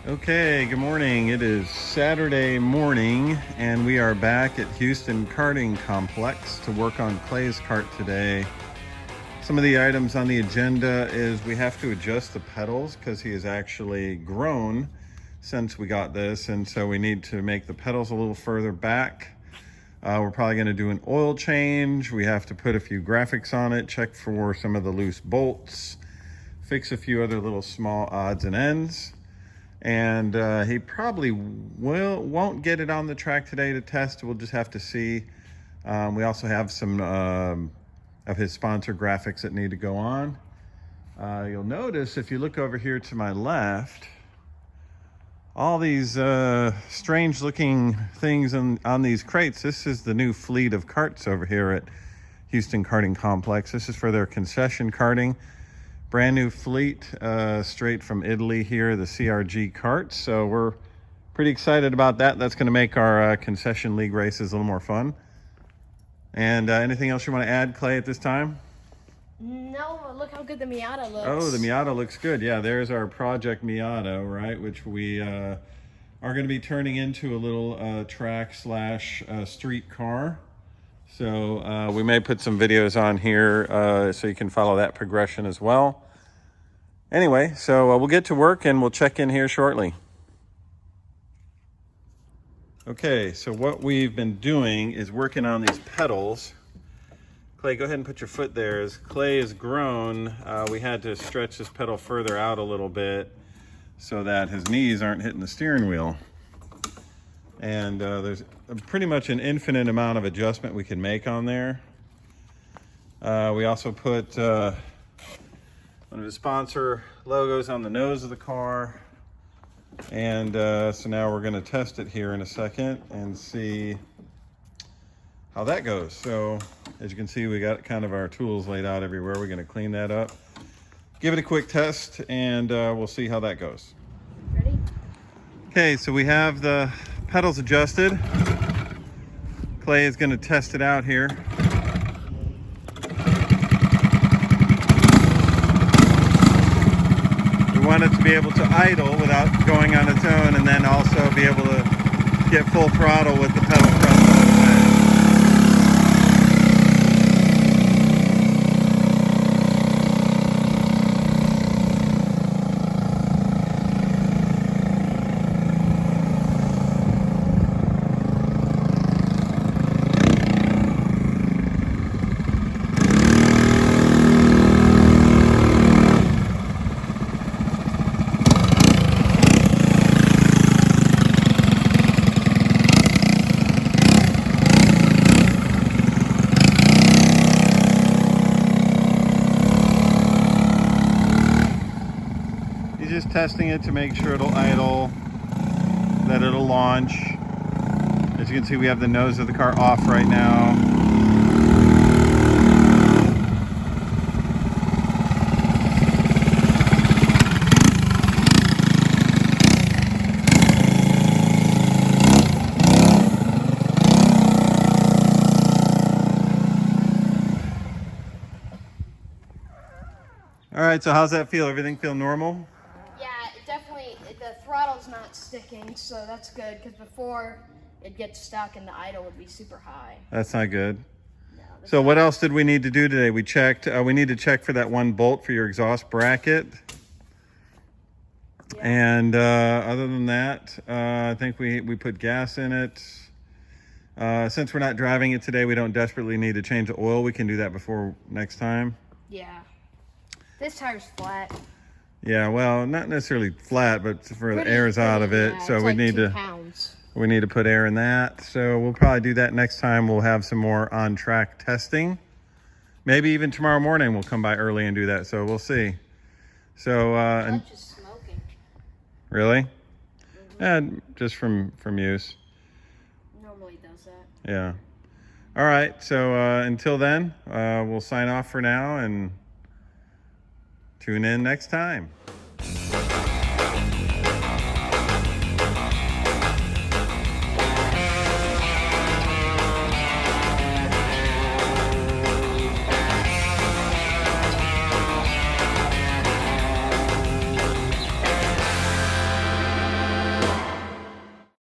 Okay, good morning. It is Saturday morning and we are back at Houston Karting Complex to work on Clay's kart today. Some of the items on the agenda is we have to adjust the pedals because he has actually grown since we got this, and so we need to make the pedals a little further back. We're probably going to do an oil change. We have to put a few graphics on it, check for some of the loose bolts, fix a few other little small odds and ends. And he probably won't get it on the track today to test. We'll just have to see. We also have some of his sponsor graphics that need to go on. You'll notice if you look over here to my left, all these strange looking things on these crates. This is the new fleet of carts over here at Houston Karting Complex. This is for their concession karting. Brand new fleet, straight from Italy here, the CRG carts. So we're pretty excited about that. That's going to make our concession league races a little more fun. And anything else you want to add, Clay, at this time? No, look how good the Miata looks. Oh, the Miata looks good. Yeah, there's our Project Miata, right? Which we are going to be turning into a little track slash street car. So we may put some videos on here so you can follow that progression as well. Anyway, so we'll get to work and we'll check in here shortly. Okay, so what we've been doing is working on these pedals. Clay, go ahead and put your foot there. As Clay has grown, we had to stretch this pedal further out a little bit so that his knees aren't hitting the steering wheel. And there's pretty much an infinite amount of adjustment we can make on there. We also put one of his sponsor logos on the nose of the car. And so now we're gonna test it here in a second and see how that goes. So as you can see, we got kind of our tools laid out everywhere. We're gonna clean that up, give it a quick test, and we'll see how that goes. Ready? Okay, so we have the pedals adjusted. Clay is going to test it out here. We want it to be able to idle without going on its own, and then also be able to get full throttle with the pedal pressed all the way. Just testing it to make sure it'll idle, that it'll launch. As you can see, we have the nose of the car off right now. All right, so how's that feel? Everything feel normal? Definitely, the throttle's not sticking, so that's good, because before it gets stuck and the idle would be super high. That's not good. No, so what else did we need to do today? We checked, we need to check for that one bolt for your exhaust bracket. Yeah. And other than that, I think we put gas in it. Since we're not driving it today, we don't desperately need to change the oil. We can do that before next time. Yeah. This tire's flat. Yeah, well, not necessarily flat, but for the air's out of it. Yeah, so we need to put air in that. So we'll probably do that next time. We'll have some more on-track testing. Maybe even tomorrow morning we'll come by early and do that. So we'll see. So and just smoking. Really? And just from use. Normally does that. Yeah. All right. So until then, we'll sign off for now and tune in next time.